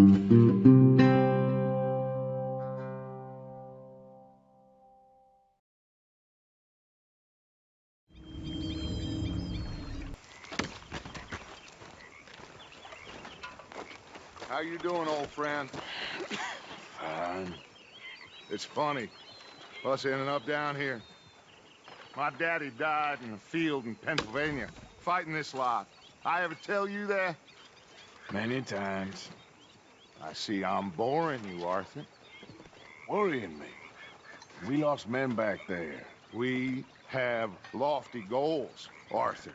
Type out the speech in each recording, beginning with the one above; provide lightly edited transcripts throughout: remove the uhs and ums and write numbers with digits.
How you doing, old friend? Fine. It's funny, us ending up down here. My daddy died in a field in Pennsylvania, fighting this lot. I ever tell you that? Many times. I see I'm boring you, Arthur. Worrying me. We lost men back there. We have lofty goals, Arthur.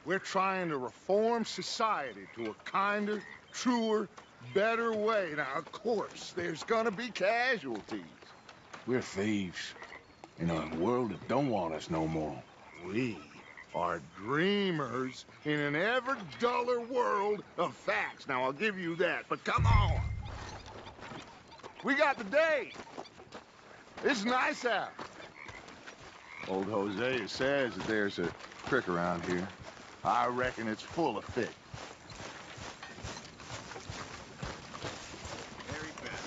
We're trying to reform society to a kinder, truer, better way. Now, of course, there's gonna be casualties. We're thieves. In a world that don't want us no more. We are dreamers in an ever duller world of facts. Now, I'll give you that, but come on. We got the day. It's nice out. Old Hosea says that there's a creek around here. I reckon it's full of fish. Very bad.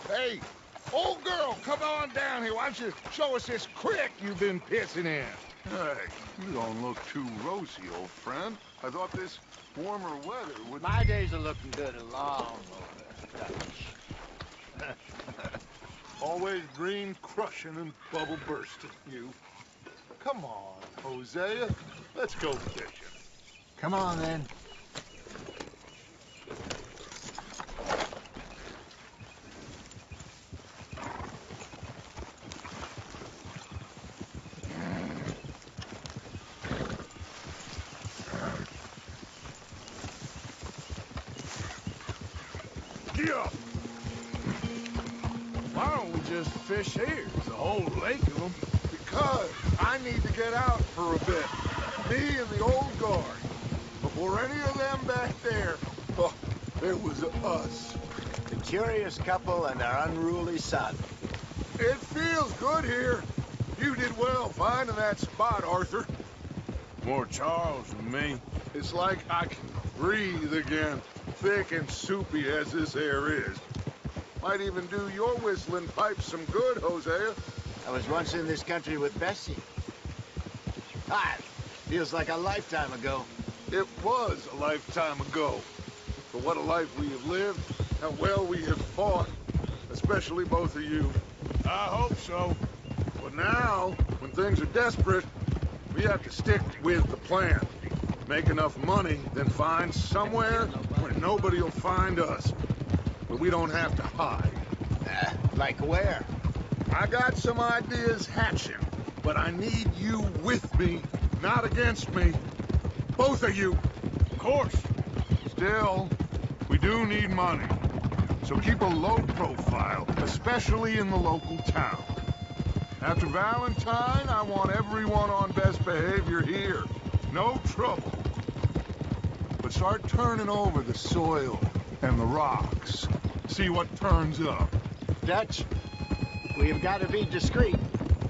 Hey, old girl, come on down here. Why don't you show us this creek you've been pissing in? Hey, you don't look too rosy, old friend. I thought this warmer weather would... My days are looking good along over, Dutch. Always dream crushing and bubble bursting, you. Come on, Hosea. Let's go fishing. Come on, then. Get up! Why don't we just fish here? There's a whole lake of them. Because I need to get out for a bit. Me and the old guard. Before any of them back there, oh, there was us. The curious couple and our unruly son. It feels good here. You did well finding that spot, Arthur. More Charles than me. It's like I can breathe again, thick and soupy as this air is. Might even do your whistling pipes some good, Hosea. I was once in this country with Bessie. Feels like a lifetime ago. It was a lifetime ago. But what a life we have lived, how well we have fought. Especially both of you. I hope so. But now, when things are desperate, we have to stick with the plan. Make enough money, then find somewhere where nobody will find us. But we don't have to hide. Like where? I got some ideas hatching, but I need you with me, not against me. Both of you. Of course. Still, we do need money. So keep a low profile, especially in the local town. After Valentine, I want everyone on best behavior here. No trouble. But start turning over the soil and the rocks. See what turns up. Dutch, we've got to be discreet.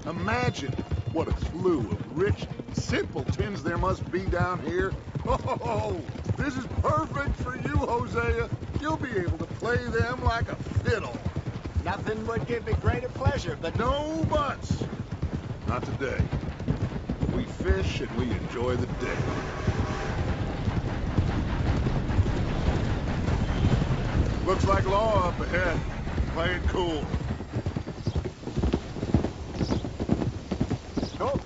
Imagine what a slew of rich simpletons there must be down here. Oh, this is perfect for you, Hosea. You'll be able to play them like a fiddle. Nothing would give me greater pleasure, but... No buts. Not today. We fish and we enjoy the day. Looks like law up ahead. Play it cool. Oh.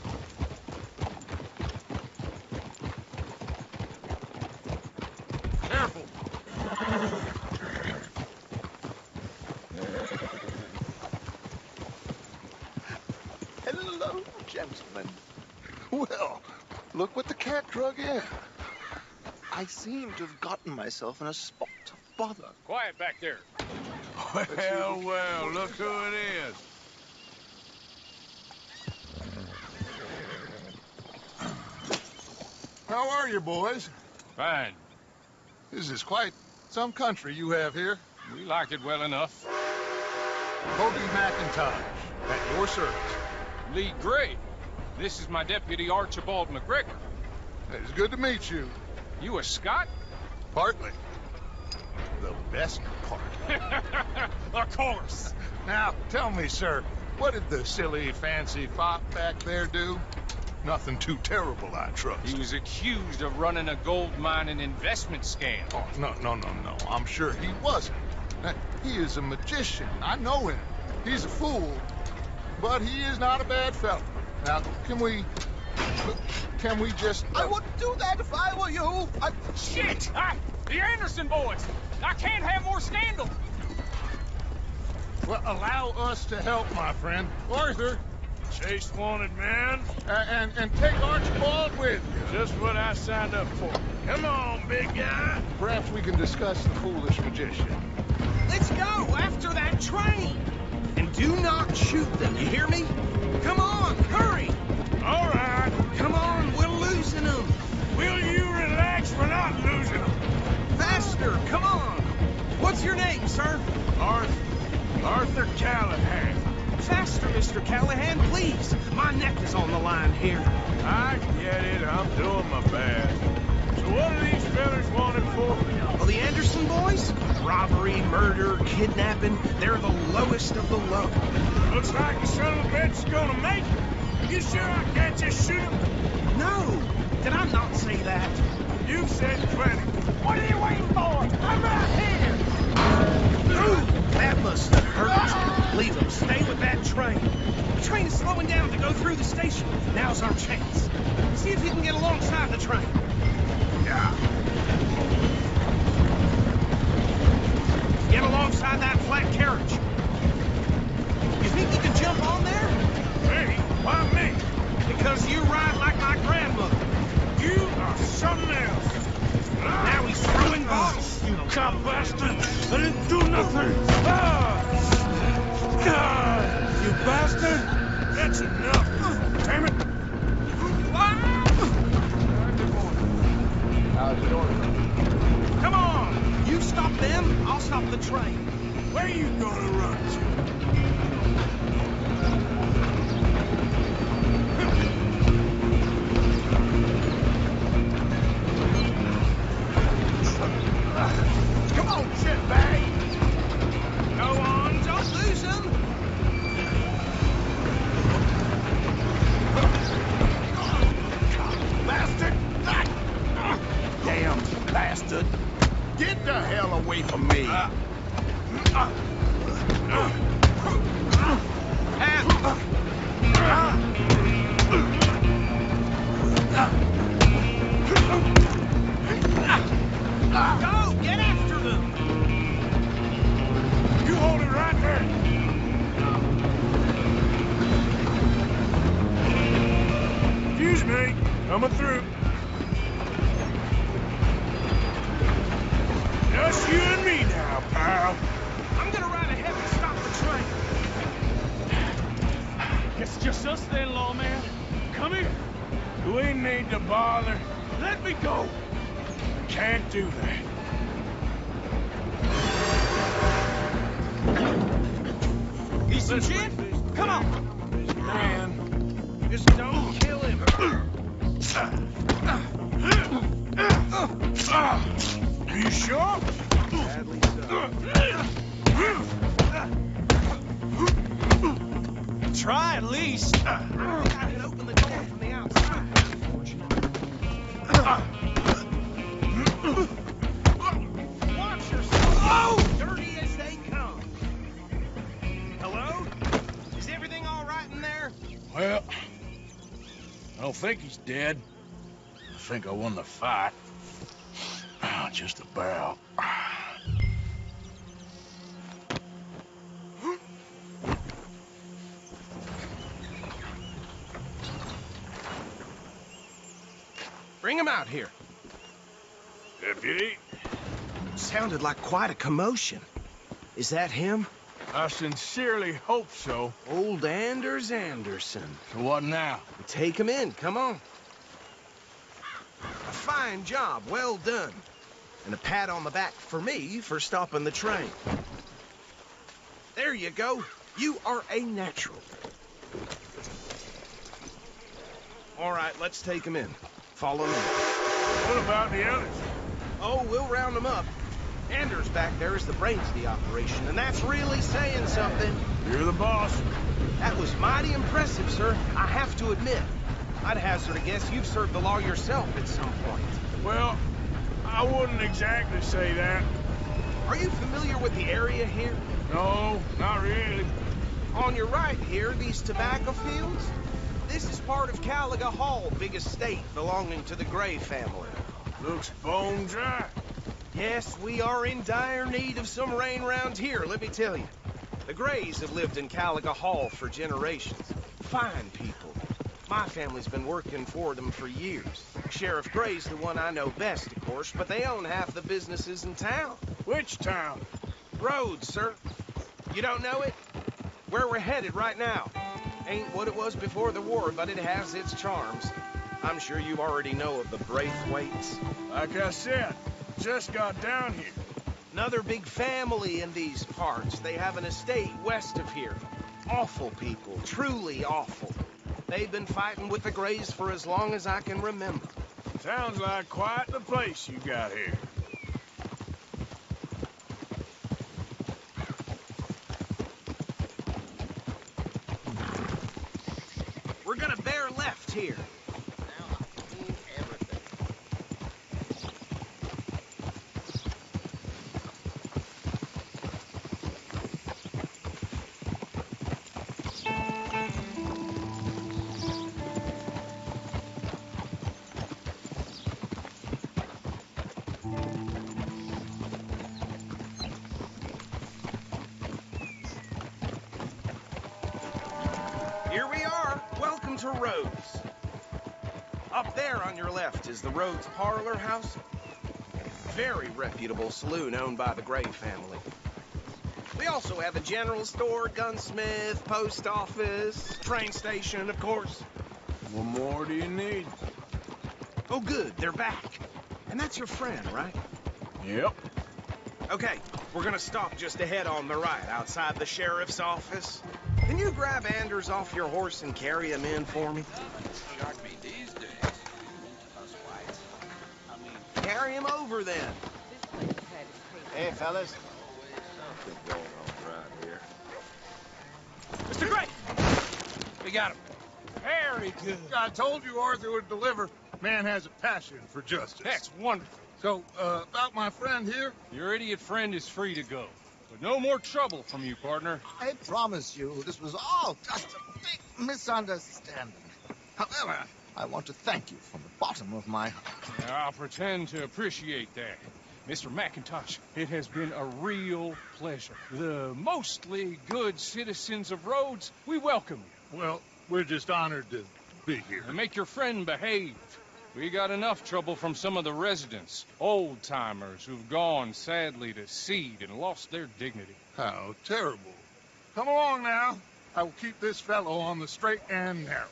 Careful. Hello, gentlemen. Well, look what the cat drug in. I seem to have gotten myself in a spot of bother. Quiet back there. Well, look who it is. How are you, boys? Fine. This is quite some country you have here. We like it well enough. Toby McIntosh, at your service. Lee Gray. This is my deputy, Archibald McGregor. It's good to meet you. You a Scot? Partly. The best part. Of course. Now, tell me, sir, what did the silly, fancy fop back there do? Nothing too terrible, I trust. He was accused of running a gold mining investment scam. Oh, no. I'm sure he wasn't. He is a magician. I know him. He's a fool. But he is not a bad fellow. Now, can we just... I wouldn't do that if I were you. Shit! The Anderson boys! I can't have more scandal! Well, allow us to help, my friend. Arthur, Chase wanted, man. and take Archibald with you. Just what I signed up for. Come on, big guy. Perhaps we can discuss the foolish magician. Let's go after that train. And do not shoot them, you hear me? Come on, hurry. All right. Come on, we're losing them. Will you relax? We're not losing them. Faster, come on. What's your name, sir? Arthur Callahan. Faster, Mr. Callahan, please. My neck is on the line here. I get it. I'm doing my best. So what are these fellas wanted for? Well, the Anderson boys? Robbery, murder, kidnapping. They're the lowest of the low. Looks like the son of a bitch is gonna make it. You sure I can't just shoot him? No, did I not say that? You've said plenty. What are you waiting for? I'm right here. That must have hurt. Leave them. Stay with that train. The train is slowing down to go through the station. Now's our chance. See if you can get alongside the train. Yeah. Get alongside that flat carriage. You think you can jump on there? Hey, why me? Because you ride like my grandmother. You are something else. Now he's throwing bottles. You cop bastard! I didn't do nothing! You bastard! That's enough! Damn it! Come on! You stop them, I'll stop the train. Where you gonna run to? Come on, shitbag! Go on, don't lose them. Bastard! Damn bastard! Get the hell away from me! Go, get after them. You hold it right there! Excuse me, coming through. Just you and me now, pal. I'm gonna ride ahead and stop the train. It's just us then, lawman. Come here. We need to bother. Let me go. Can't do that. He's some shit. Come on. Man, just don't kill him. Are you sure? Badly so. Try at least. I can open the door from the outside. Watch yourself. Oh! Dirty as they come. Hello? Is everything all right in there? Well, I don't think he's dead. I think I won the fight. Just about. Bring him out here. Deputy, Sounded like quite a commotion. Is that him? I sincerely hope so. Old Anders Anderson. So what now? Take him in, come on. A fine job, well done. And a pat on the back for me for stopping the train. There you go. You are a natural. All right, let's take him in. Follow me. What about the others? Oh, we'll round them up. Anders back there is the brains of the operation, and that's really saying something. You're the boss. That was mighty impressive, sir. I have to admit. I'd hazard a guess you've served the law yourself at some point. Well, I wouldn't exactly say that. Are you familiar with the area here? No, not really. On your right here, these tobacco fields? This is part of Caliga Hall, big estate belonging to the Gray family. Looks bone dry. Yes, we are in dire need of some rain round here, let me tell you. The Grays have lived in Caliga Hall for generations. Fine people. My family's been working for them for years. Sheriff Gray's the one I know best, of course, but they own half the businesses in town. Which town? Rhodes, sir. You don't know it? Where we're headed right now. Ain't what it was before the war, but it has its charms. I'm sure you already know of the Braithwaites. Like I said, just got down here. Another big family in these parts. They have an estate west of here. Awful people, truly awful. They've been fighting with the Grays for as long as I can remember. Sounds like quite the place you got here. We're gonna bear left here. Here we are. Welcome to Rhodes. Up there on your left is the Rhodes Parlor House. Very reputable saloon owned by the Gray family. We also have a general store, gunsmith, post office, train station, of course. What more do you need? Oh, good. They're back. And that's your friend, right? Yep. Okay, we're gonna stop just ahead on the right, outside the sheriff's office. Can you grab Anders off your horse and carry him in for me? Shock me these days. Us whites. I mean, Carry him over, then. This place has had its crazy. hey, fellas. Something going on around here. Mr. Gray! We got him. Very good. I told you Arthur would deliver. Man has a passion for justice. That's wonderful. So, about my friend here? Your idiot friend is free to go. But no more trouble from you, partner. I promise you, this was all just a big misunderstanding. However, I want to thank you from the bottom of my heart. I'll pretend to appreciate that. Mr. McIntosh, it has been a real pleasure. The mostly good citizens of Rhodes, we welcome you. Well, we're just honored to be here. And make your friend behave. We got enough trouble from some of the residents, old-timers who've gone, sadly, to seed and lost their dignity. How terrible. Come along now. I will keep this fellow on the straight and narrow.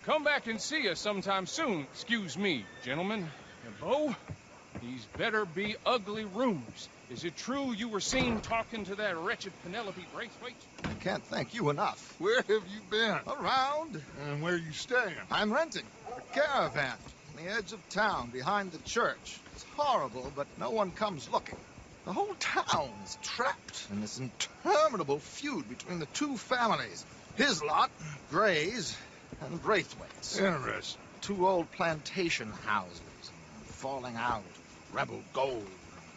Come back and see us sometime soon. Excuse me, gentlemen. And Bo, these better be ugly rumors. Is it true you were seen talking to that wretched Penelope Braithwaite? I can't thank you enough. Where have you been? Around, And where you staying? I'm renting a caravan on the edge of town behind the church. It's horrible, but no one comes looking. The whole town is trapped in this interminable feud between the two families. His lot, Gray's, and Braithwaite's. Interesting. Two old plantation houses, falling out, rebel gold,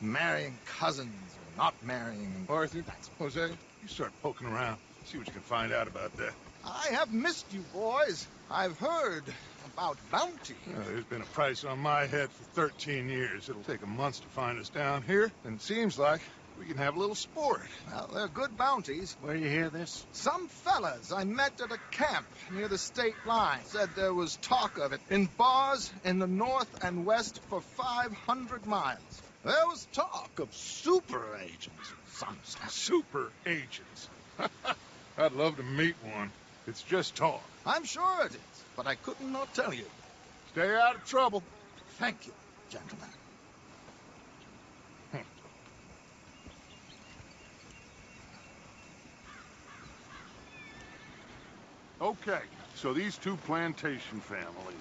marrying cousins, or not marrying. Arthur, Jose, you start poking around. See what you can find out about that. I have missed you, boys. I've heard about bounty. There's been a price on my head for 13 years. It'll take a month to find us down here, and it seems like we can have a little sport. Well, they're good bounties. Where do you hear this? Some fellas I met at a camp near the state line said there was talk of it in bars in the north and west for 500 miles. There was talk of super agents of some stuff. Super agents. I'd love to meet one. It's just talk. I'm sure it is, but I couldn't not tell you. Stay out of trouble. Thank you, gentlemen. Okay, so these two plantation families,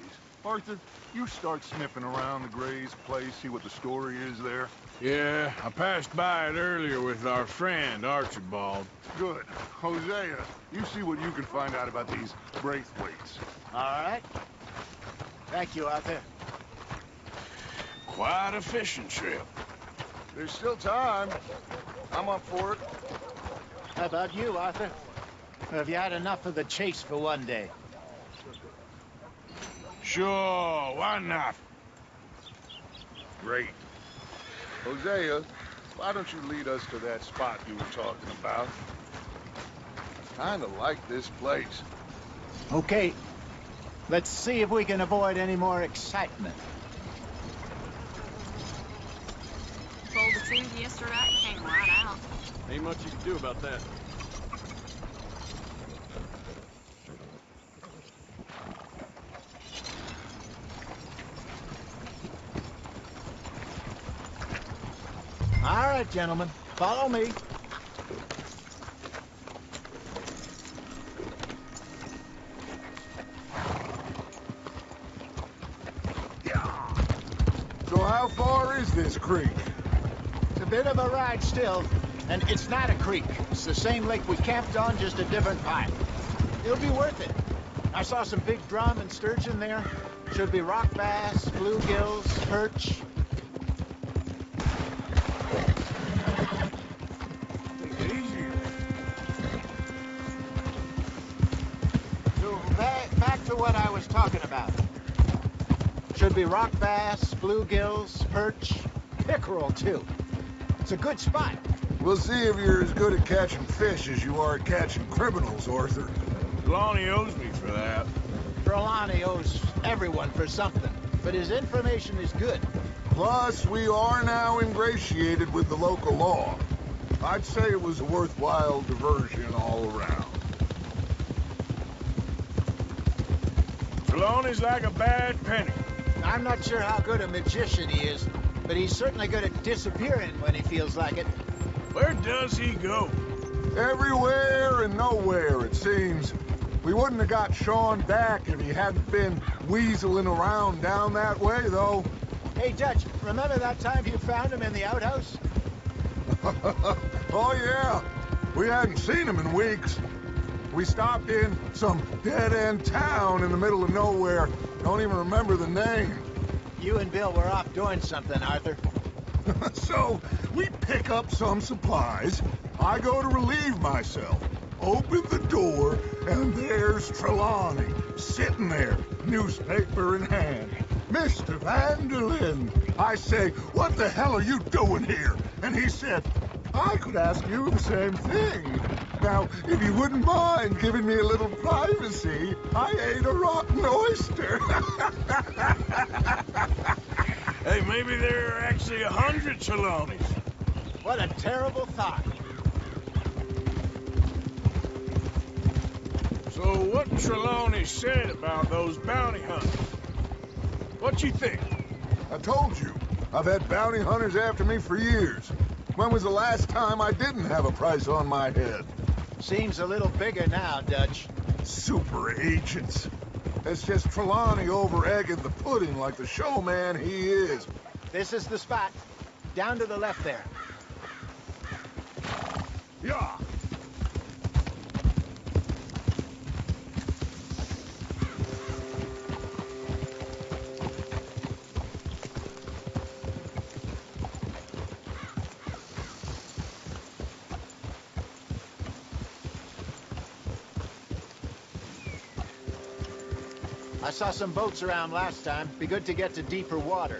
Arthur, you start sniffing around the Gray's place, see what the story is there. Yeah, I passed by it earlier with our friend, Archibald. Good. Hosea, you see what you can find out about these Braithwaites. All right. Thank you, Arthur. Quite a fishing trip. There's still time. I'm up for it. How about you, Arthur? Have you had enough of the chase for one day? Sure, why not? Great. Hosea, why don't you lead us to that spot you were talking about? Kinda like this place. Okay. Let's see if we can avoid any more excitement. Pulled the tube yesterday, came right out. Ain't much you can do about that. All right, gentlemen. Follow me. So how far is this creek? It's a bit of a ride still, and it's not a creek. It's the same lake we camped on, just a different pipe. It'll be worth it. I saw some big drum and sturgeon there. Should be rock bass, bluegills, perch. Take it easy. So back to what I was talking about. Should be rock bass, bluegills, perch, pickerel too. It's a good spot. We'll see if you're as good at catching fish as you are at catching criminals, Arthur. Lonnie owes me for that. Trelawney owes everyone for something, but his information is good. Plus, we are now ingratiated with the local law. I'd say it was a worthwhile diversion all around. Trelawney's like a bad penny. I'm not sure how good a magician he is, but he's certainly good at disappearing when he feels like it. Where does he go? Everywhere and nowhere, it seems. We wouldn't have got Sean back if he hadn't been weaseling around down that way, though. Hey, Dutch, remember that time you found him in the outhouse? Oh, yeah. We hadn't seen him in weeks. We stopped in some dead-end town in the middle of nowhere. Don't even remember the name. You and Bill were off doing something, Arthur. So, we pick up some supplies. I go to relieve myself. Open the door, and there's Trelawney, sitting there, newspaper in hand. Mr. Vanderlyn. I say, what the hell are you doing here? And he said, I could ask you the same thing. Now, if you wouldn't mind giving me a little privacy, I ate a rotten oyster. Hey, maybe there are actually 100 Trelawneys. What a terrible thought. So what Trelawney said about those bounty hunters? What you think? I told you, I've had bounty hunters after me for years. When was the last time I didn't have a price on my head? Seems a little bigger now, Dutch. Super agents. It's just Trelawney over-egging the pudding like the showman he is. This is the spot. Down to the left there. Yeah. I saw some boats around last time. Be good to get to deeper water.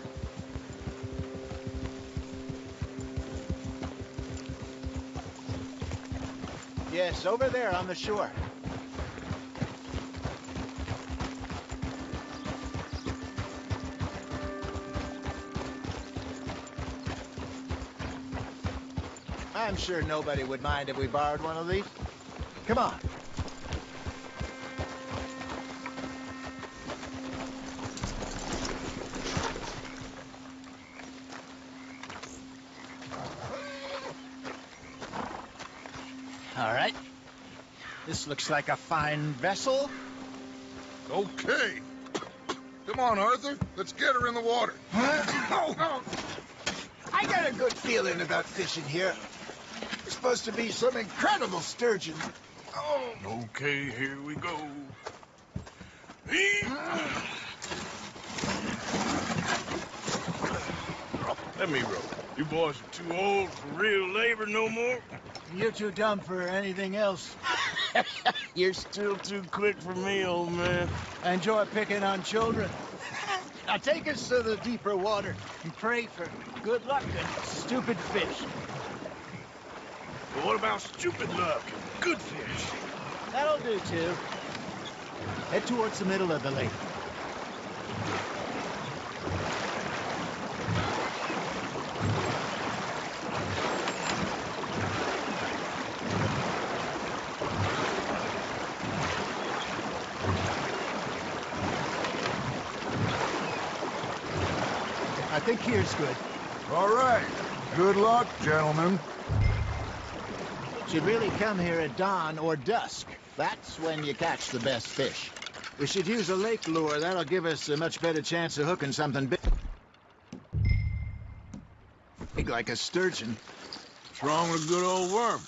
Yes, over there on the shore. I'm sure nobody would mind if we borrowed one of these. Come on. All right. This looks like a fine vessel. Okay. Come on, Arthur. Let's get her in the water. I got a good feeling about fishing here. It's supposed to be some incredible sturgeon. Oh. Okay, here we go. Let me row. You boys are too old for real labor no more. You're too dumb for anything else. You're still too quick for me, old man. I enjoy picking on children. Now take us to the deeper water and pray for good luck and stupid fish. But what about stupid luck and good fish? That'll do, too. Head towards the middle of the lake. I think here's good. All right. Good luck, gentlemen. Should really come here at dawn or dusk. That's when you catch the best fish. We should use a lake lure. That'll give us a much better chance of hooking something big like a sturgeon. What's wrong with a good old worm?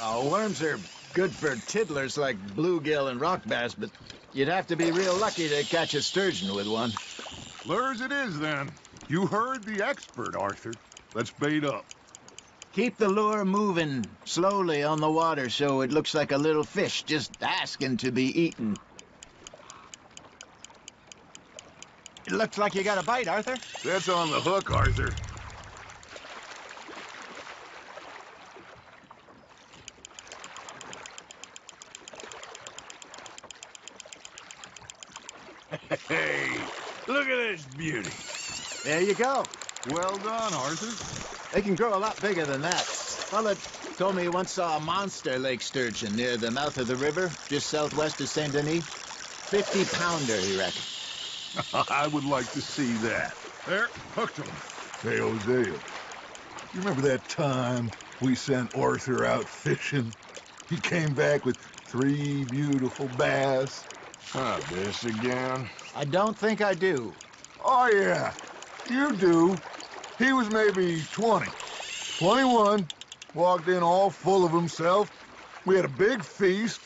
Oh, worms are good for tiddlers like bluegill and rock bass, but you'd have to be real lucky to catch a sturgeon with one. Lures it is, then. You heard the expert, Arthur. Let's bait up. Keep the lure moving slowly on the water so it looks like a little fish just asking to be eaten. It looks like you got a bite, Arthur. That's on the hook, Arthur. Hey, look at this beauty. There you go. Well done, Arthur. They can grow a lot bigger than that. Fella told me he once saw a monster lake sturgeon near the mouth of the river, just southwest of Saint Denis. 50-pounder, he reckoned. I would like to see that. There, hooked him. Hey, Hosea, you remember that time we sent Arthur out fishing? He came back with 3 beautiful bass. Not this again. I don't think I do. Oh, yeah, you do. He was maybe 20, 21, walked in all full of himself. We had a big feast,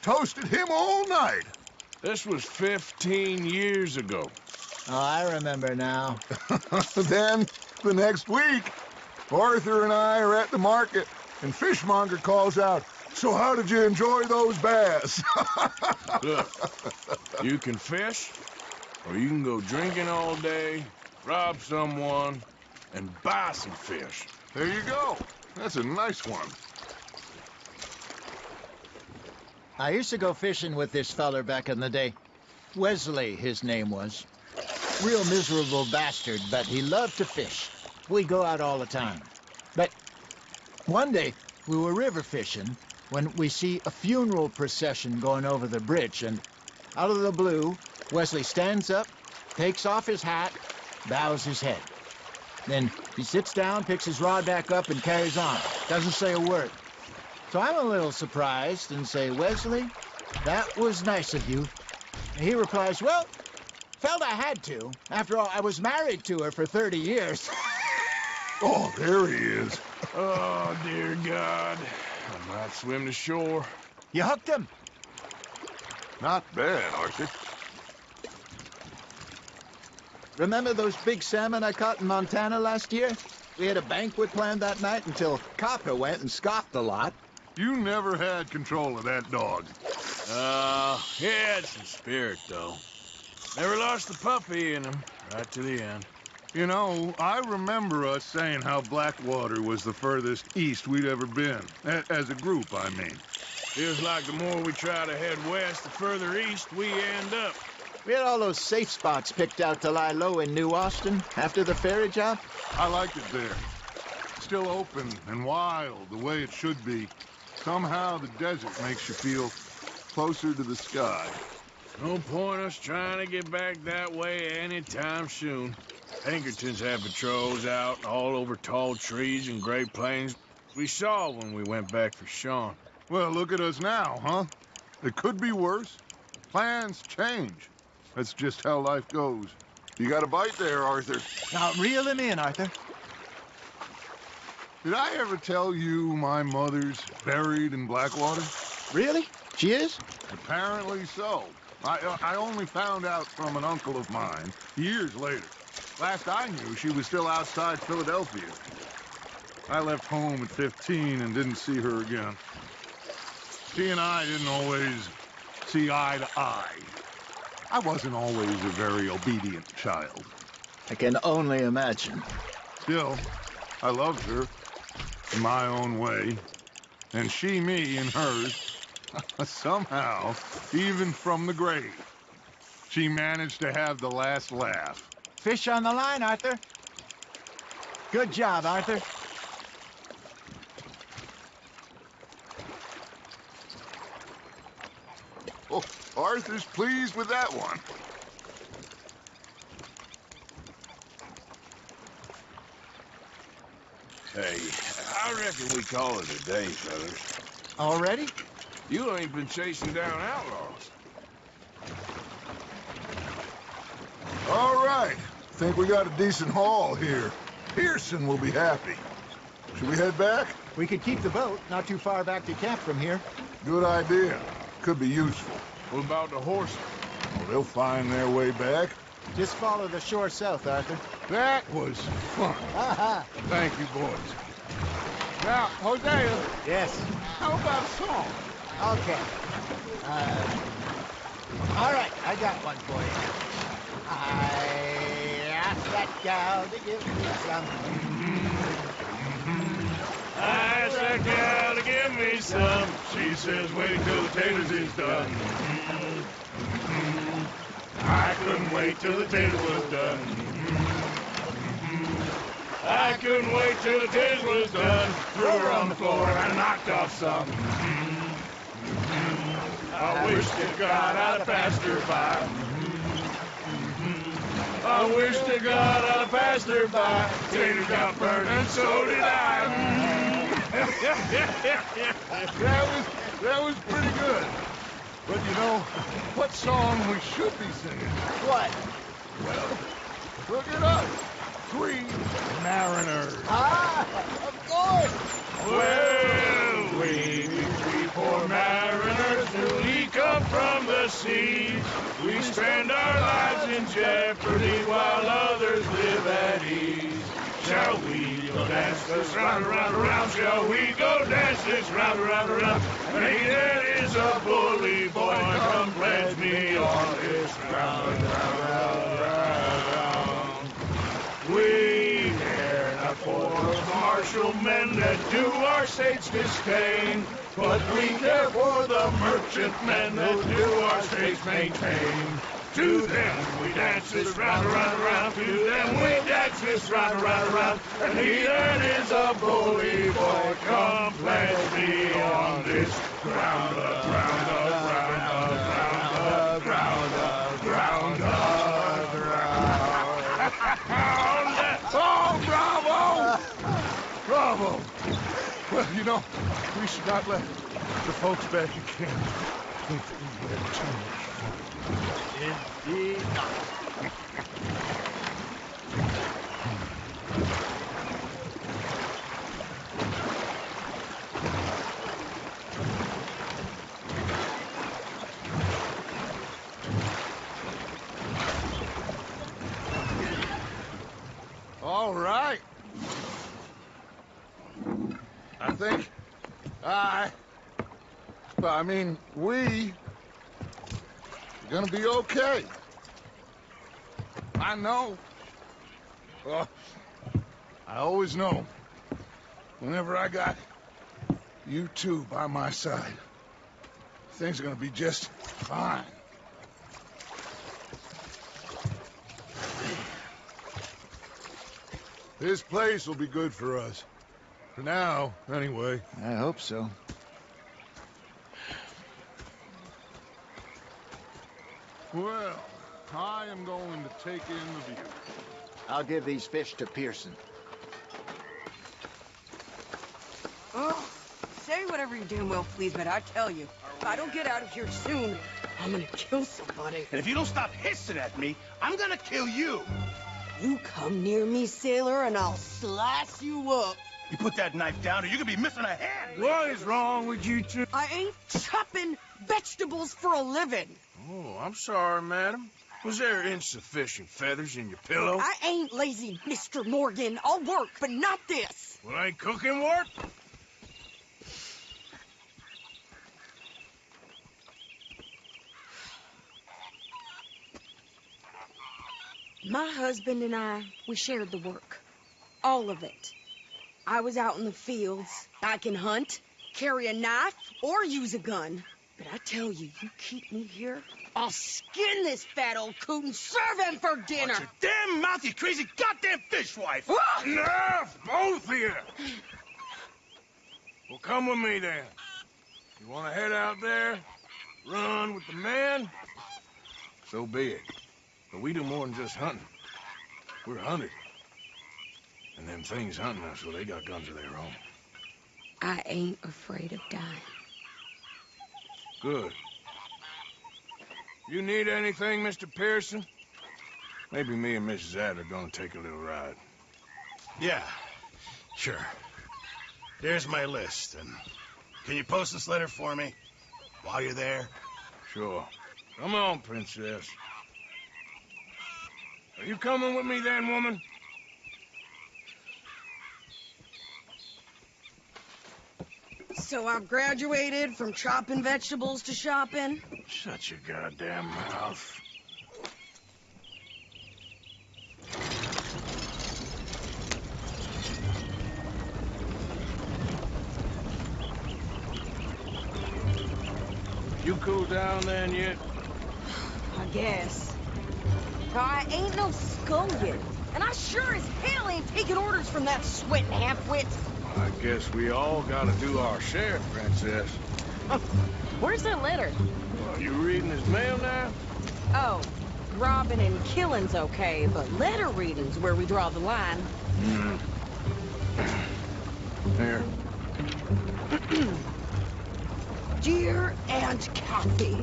toasted him all night. This was 15 years ago. Oh, I remember now. Then, the next week, Arthur and I are at the market, and Fishmonger calls out, "So how did you enjoy those bass?" Look, you can fish, or you can go drinking all day, rob someone, and buy some fish. There you go. That's a nice one. I used to go fishing with this feller back in the day. Wesley, his name was. Real miserable bastard, but he loved to fish. We'd go out all the time. But one day, we were river fishing when we see a funeral procession going over the bridge, and out of the blue, Wesley stands up, takes off his hat, bows his head. Then he sits down, picks his rod back up, and carries on. Doesn't say a word. So I'm a little surprised and say, "Wesley, that was nice of you." And he replies, "Well, felt I had to. After all, I was married to her for 30 years. Oh, there he is. Oh, dear God. I might swim to shore. You hooked him. Not bad, Arthur. Remember those big salmon I caught in Montana last year? We had a banquet planned that night until Copper went and scoffed a lot. You never had control of that dog. He had some spirit, though. Never lost the puppy in him, right to the end. You know, I remember us saying how Blackwater was the furthest east we'd ever been. As a group, I mean. Feels like the more we try to head west, the further east we end up. We had all those safe spots picked out to lie low in New Austin after the ferry job. I liked it there. Still open and wild, the way it should be. Somehow the desert makes you feel closer to the sky. No point us trying to get back that way anytime soon. Pinkertons have patrols out all over tall trees and Great Plains. We saw when we went back for Sean. Well, look at us now, huh? It could be worse. Plans change. That's just how life goes. You got a bite there, Arthur. Now, reel him in, Arthur. Did I ever tell you my mother's buried in Blackwater? Really? She is? Apparently so. I only found out from an uncle of mine years later. Last I knew, she was still outside Philadelphia. I left home at 15 and didn't see her again. She and I didn't always see eye to eye. I wasn't always a very obedient child. I can only imagine. Still, I loved her in my own way, and she me in hers. Somehow, even from the grave, she managed to have the last laugh. Fish on the line, Arthur. Good job, Arthur. Oh, Arthur's pleased with that one. Hey, I reckon we call it a day, fellas. Already? You ain't been chasing down outlaws. All right. Think we got a decent haul here. Pearson will be happy. Should we head back? We could keep the boat not too far back to camp from here. Good idea. Could be useful. What about the horses? Oh, they'll find their way back. Just follow the shore south, Arthur. That was fun. Aha! Thank you, boys. Now, Hosea, Yes. how about a song? Okay. All right, I got one for you. I asked that gal to give me some. I asked that gal to give me some. She says, wait till the taters is done. I couldn't wait till the taters was done. I couldn't wait till the taters was done. Threw her on the floor and knocked off some. I wish to God I'd have passed her by. I wish to God I'd have passed her by. Taters got burned and so did I. That was pretty good. But you know, what song we should be singing? What? Well, look it up. Three Mariners. Ah, of course. Well, we three poor mariners newly come from the seas. We spend our lives in jeopardy while others live at ease. Shall we go dance this round, around, around? Shall we go dance this round, around, around? Hey, there is a bully boy, come pledge me on this round, round, round, round. We care not for the martial men that do our state's disdain, but we care for the merchant men that do our state's maintain. To them we dance this round, around, around. To them we dance this round, around, around. And he that is a bully boy, come pledge me on this ground up, ground up, ground up, ground up, ground up, ground up. Oh, bravo! Bravo! Well, you know, we should not let the folks back in camp think that we had too much fun. Indeed not. All right. I think we are gonna be okay. I know. Well, I always know. Whenever I got you two by my side, things are gonna be just fine. This place will be good for us. For now, anyway. I hope so. Well, I am going to take in the view. I'll give these fish to Pearson. Oh, say whatever you damn well please, but I tell you, if I don't get out of here soon, I'm gonna kill somebody. And if you don't stop hissing at me, I'm gonna kill you. You come near me, sailor, and I'll slice you up. You put that knife down or you could be missing a hand. What is wrong with you two? I ain't chopping vegetables for a living. Oh, I'm sorry, madam. Was there insufficient feathers in your pillow? I ain't lazy, Mr. Morgan. I'll work, but not this. Well, ain't cooking work? My husband and I, we shared the work. All of it. I was out in the fields. I can hunt, carry a knife, or use a gun. But I tell you, you keep me here, I'll skin this fat old coot and serve him for dinner. Watch your damn mouth, you crazy goddamn fishwife. Enough, both of you. Well, come with me then. You want to head out there, run with the men? So be it. But we do more than just hunting. We're hunted. And them things hunting us, well, they got guns of their own. I ain't afraid of dying. Good. You need anything, Mr. Pearson? Maybe me and Mrs. Ad are gonna take a little ride. Yeah, sure. Here's my list, and can you post this letter for me while you're there? Sure. Come on, Princess. Are you coming with me then, woman? So I've graduated from chopping vegetables to shopping? Shut your goddamn mouth. You cool down then yet? I guess. I ain't no scullion, and I sure as hell ain't taking orders from that sweating half-wits. I guess we all gotta do our share, Princess. Where's that letter? Well, you reading his mail now? Oh, robbing and killing's okay, but letter reading's where we draw the line. Here. Dear Aunt Kathy,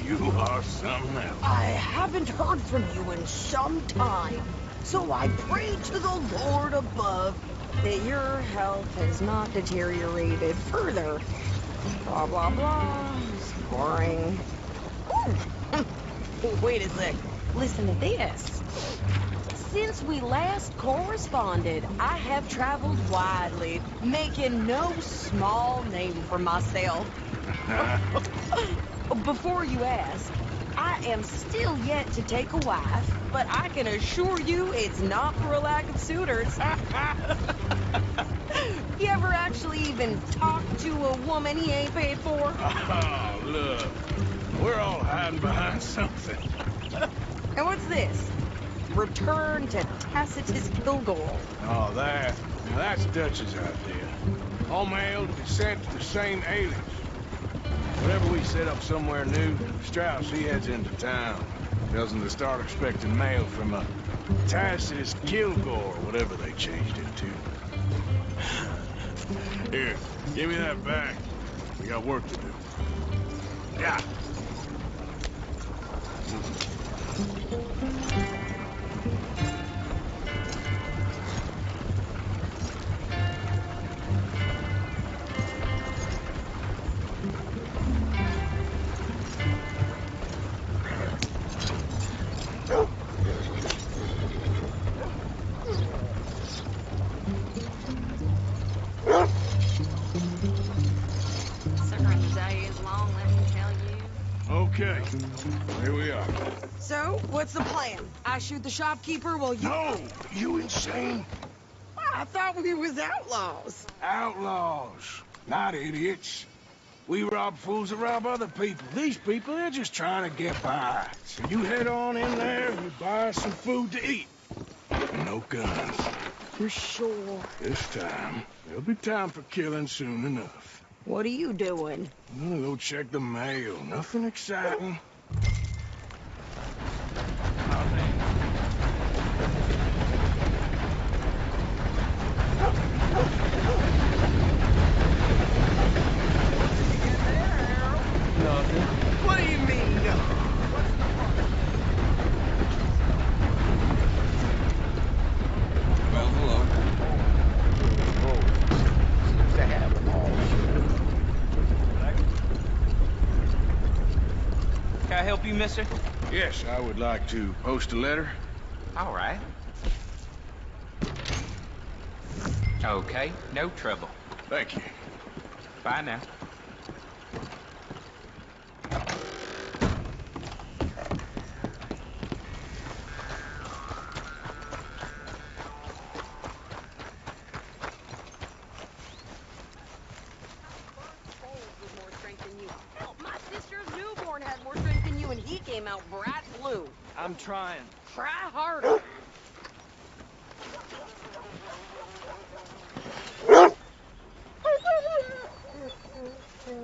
You are something else. I haven't heard from you in some time, so I pray to the Lord above that your health has not deteriorated further. Blah, blah, blah. It's boring. Ooh. Wait a sec. Listen to this. Since we last corresponded, I have traveled widely, making no small name for myself. Before you ask, I am still yet to take a wife, but I can assure you it's not for a lack of suitors. You ever actually even talked to a woman he ain't paid for? Oh, look. We're all hiding behind something. And what's this? Return to Tacitus Kilgore. Oh, that's Dutch's idea. All mail to be sent to the same alias. Whenever we set up somewhere new, Strauss, he heads into town. Tells them to start expecting mail from a Tacitus Kilgore, whatever they changed it to. Here, give me that back. We got work to do. Yeah. Considering the day is long, let me tell you. Okay, here we are. So, what's the plan? I shoot the shopkeeper while you... No! You insane? I thought we was outlaws. Outlaws, not idiots. We rob fools that rob other people. These people, they're just trying to get by. So you head on in there and you buy some food to eat. No guns. For sure. This time, there'll be time for killing soon enough. What are you doing? I'm gonna go check the mail. Nothing exciting. Nothing. What do you mean, I help you, mister? Yes, I would like to post a letter. All right. Okay, no trouble. Thank you. Bye now. My sister's newborn had more strength than you, and he came out bright blue. I'm trying. Try harder.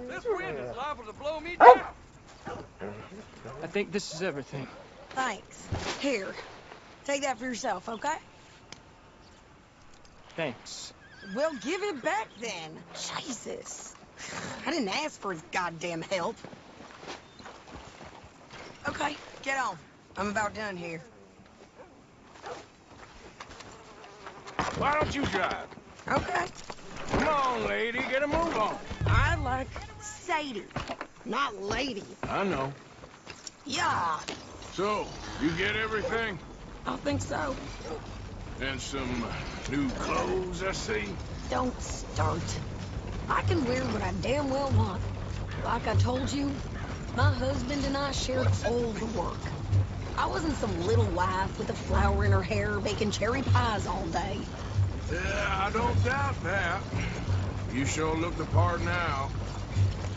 This wind is liable to blow me down. I think this is everything. Thanks. Here, take that for yourself, okay? Thanks. Well, give it back then. Jesus. I didn't ask for his goddamn help. Okay, get on. I'm about done here. Why don't you drive? Okay. Come on, lady, get a move on. I like Sadie, not lady. I know. Yeah, So, you get everything? I think so. And some new clothes, I see. Don't start. I can wear what I damn well want. Like I told you, my husband and I shared all the work. I wasn't some little wife with a flower in her hair baking cherry pies all day. Yeah, I don't doubt that. You sure look the part now.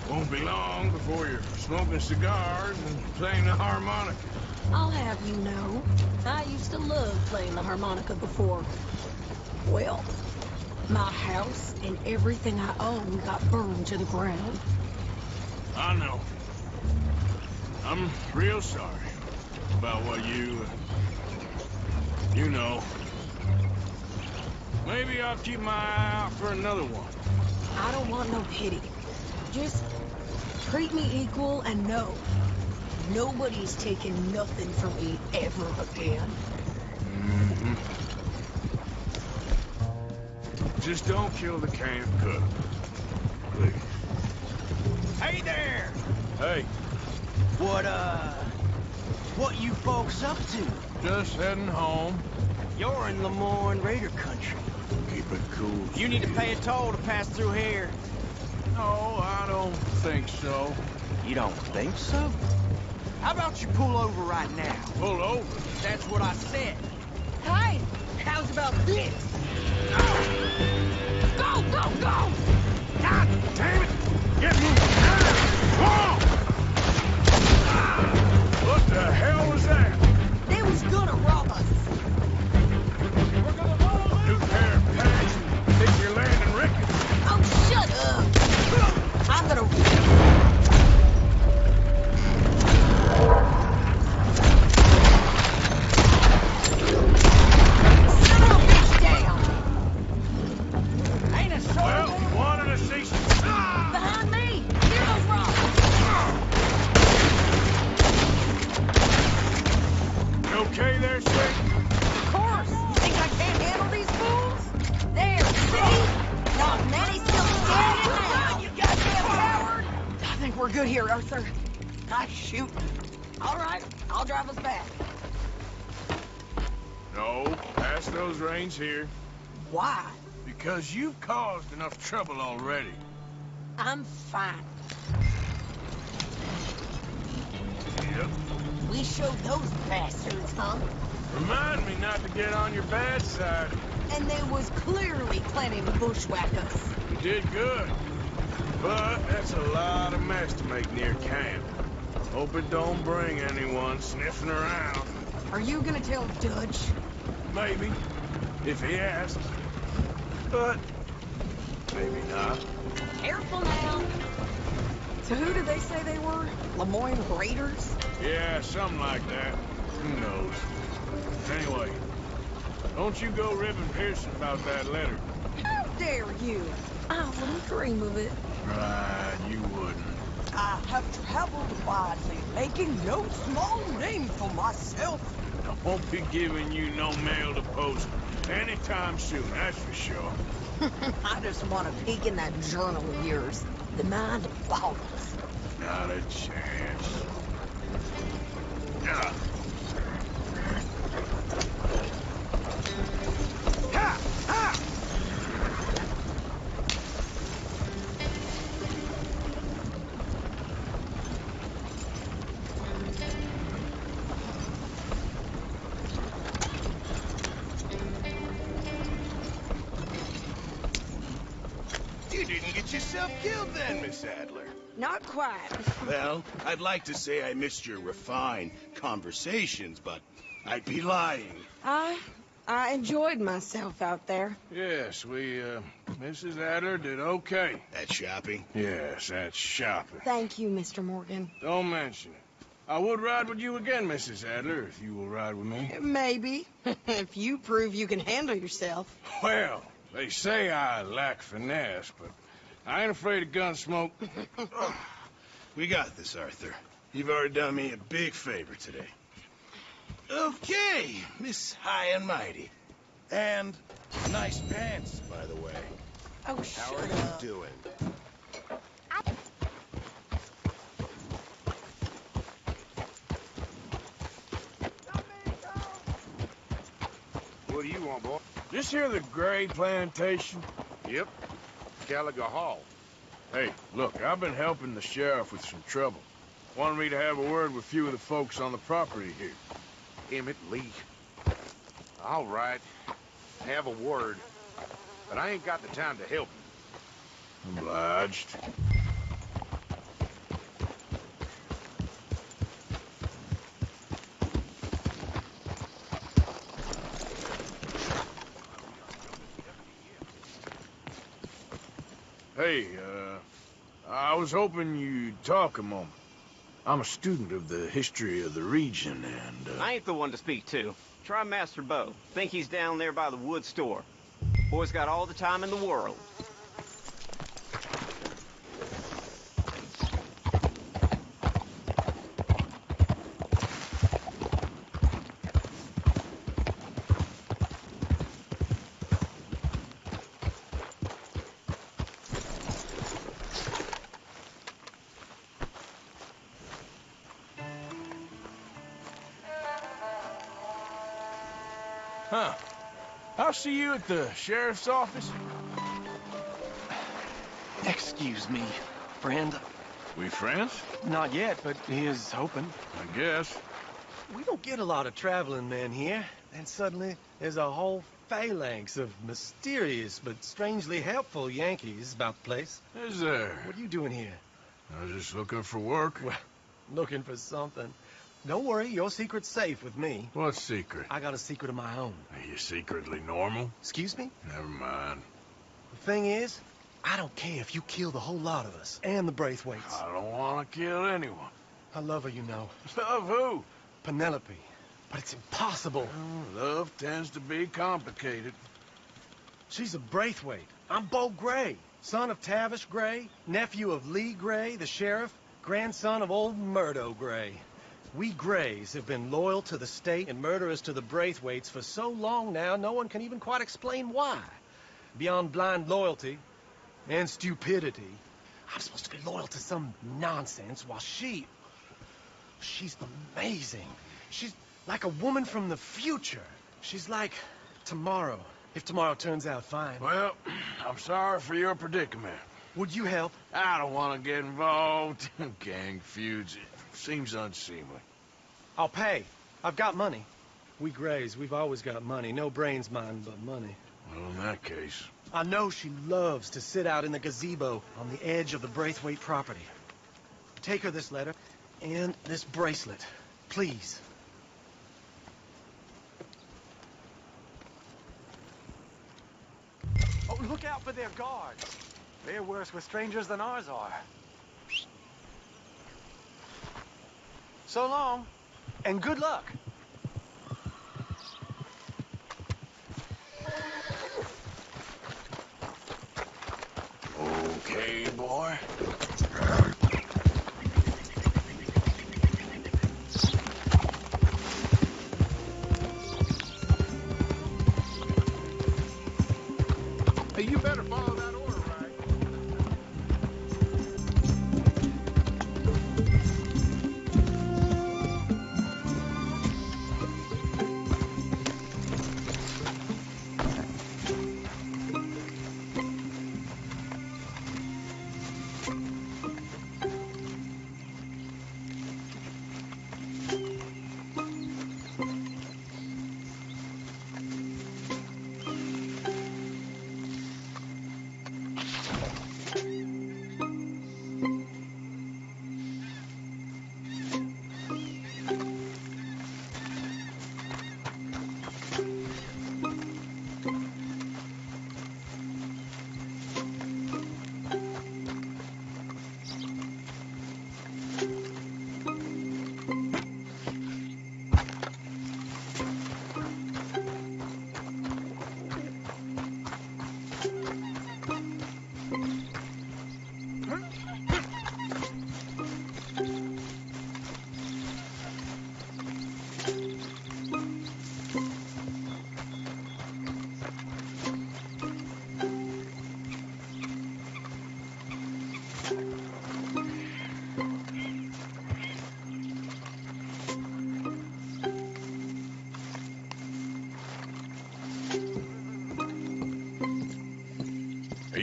Won't be long before you're smoking cigars and playing the harmonica. I'll have you know, I used to love playing the harmonica before. Well, my house and everything I own got burned to the ground. I know. I'm real sorry about what you know. Maybe I'll keep my eye out for another one. I don't want no pity. Just treat me equal and know nobody's taking nothing from me ever again. Mm-hmm. Just don't kill the camp cook. Please. Hey there! Hey, What you folks up to? just heading home. You're in Lemoyne Raider country. Keep it cool. You need to Steve. pay a toll to pass through here. No, I don't think so. You don't think so? How about you pull over right now? Pull over. That's what I said. Hey, how's about this? Go, go, go! God damn it! Get moving! Whoa! What the hell was that? They was gonna rob us. New pair of pants and think you're landing Ricketts. Oh, shut up! I'm gonna... Settle a bitch down! Ain't a soul Well, there. you wanted to see some... Behind me! Hear those rocks! You okay there, Slick? Of course! You think I can't handle these fools? There, see? Not many still standing now! You goddamn coward! I think we're good here, Arthur. Nice shooting. All right, I'll drive us back. No, pass those reins here. Why? Because you've caused enough trouble already. I'm fine. Yep. We showed those bastards, huh? Remind me not to get on your bad side. And they was clearly planning to bushwhack us. You did good. But that's a lot of mess to make near camp. Hope it don't bring anyone sniffing around. Are you gonna tell Dutch? Maybe, if he asks. But maybe not. Careful now. So who did they say they were? Lemoyne Raiders? Yeah, something like that. Who knows? Anyway, don't you go ribbing Pearson about that letter. How dare you? I wouldn't dream of it. Right, you wouldn't. I have traveled widely, making no small name for myself. I won't be giving you no mail to post anytime soon, that's for sure. I just want to peek in that journal of yours. The mind boggles. Not a chance. You didn't get yourself killed then, Miss Adler. Not quite. Well, I'd like to say I missed your refined conversations, but I'd be lying. I enjoyed myself out there. Yes, Mrs. Adler did okay. That shopping? Yes, that's shopping. Thank you, Mr. Morgan. Don't mention it. I would ride with you again, Mrs. Adler, if you will ride with me. Maybe. If you prove you can handle yourself. Well, they say I lack finesse, but I ain't afraid of gun smoke. We got this, Arthur. You've already done me a big favor today. Okay, Miss High and Mighty. And nice pants, by the way. Oh, How are you doing? What do you want, boy? This here the Gray Plantation? Yep. Gallagher Hall. Hey, look, I've been helping the sheriff with some trouble. Wanted me to have a word with a few of the folks on the property here. Emmett Lee. All right. Have a word. But I ain't got the time to help you. Obliged. Hey, I was hoping you'd talk a moment. I'm a student of the history of the region, and, I ain't the one to speak to. Try Master Bo. Think he's down there by the wood store. Boy's got all the time in the world. Huh. I'll see you at the sheriff's office. Excuse me, friend. We friends? Not yet, but he is hoping. I guess. We don't get a lot of traveling men here. And suddenly, there's a whole phalanx of mysterious but strangely helpful Yankees about the place. Is there? What are you doing here? I was just looking for work. Well, looking for something. Don't worry, your secret's safe with me. What secret? I got a secret of my own. Are you secretly normal? Excuse me? Never mind. The thing is, I don't care if you kill the whole lot of us, and the Braithwaites. I don't want to kill anyone. I love her, you know. Love who? Penelope. But it's impossible. Well, love tends to be complicated. She's a Braithwaite. I'm Bo Gray, son of Tavish Gray, nephew of Lee Gray, the sheriff, grandson of old Murdo Gray. We Grays have been loyal to the state and murderers to the Braithwaites for so long now, no one can even quite explain why. Beyond blind loyalty and stupidity, I'm supposed to be loyal to some nonsense while she's amazing. She's like a woman from the future. She's like tomorrow, if tomorrow turns out fine. Well, I'm sorry for your predicament. Would you help? I don't want to get involved in gang feuds. It seems unseemly. I'll pay. I've got money. We Grays, we've always got money. No brains, mind, but money. Well, in that case... I know she loves to sit out in the gazebo on the edge of the Braithwaite property. Take her this letter and this bracelet, please. Oh, look out for their guards. They're worse with strangers than ours are. So long, and good luck. Okay, boy. Hey, you better follow that order, right?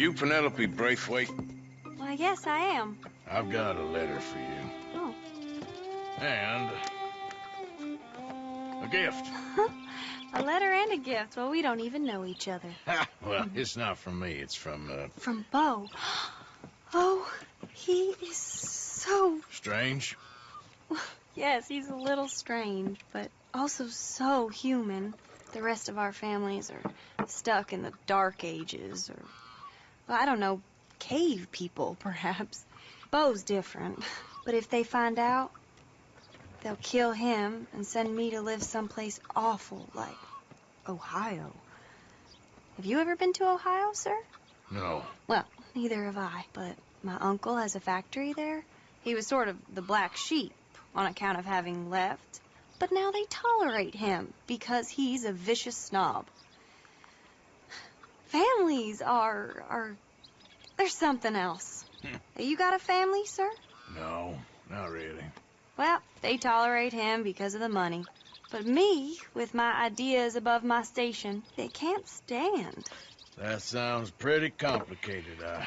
you Penelope Braithwaite? Well, yes, I am. I've got a letter for you. Oh. And a gift. A letter and a gift. Well, we don't even know each other. Well, it's not from me. It's from, From Bo. Oh, he is so... Strange? Yes, he's a little strange, but also so human. The rest of our families are stuck in the Dark Ages, or, well, I don't know, cave people, perhaps. Bo's different, but if they find out, they'll kill him and send me to live someplace awful, like Ohio. Have you ever been to Ohio, sir? No. Well, neither have I, but my uncle has a factory there. He was sort of the black sheep on account of having left, but now they tolerate him because he's a vicious snob. Families are there's something else. You got a family, sir? No, not really. Well, they tolerate him because of the money. But me, with my ideas above my station, they can't stand. That sounds pretty complicated. I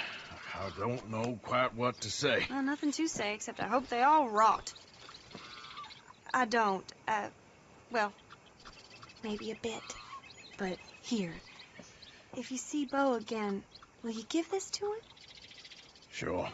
don't know quite what to say. Well, nothing to say, except I hope they all rot. I don't. Well, maybe a bit. But here, if you see Bo again, will you give this to him? Sure.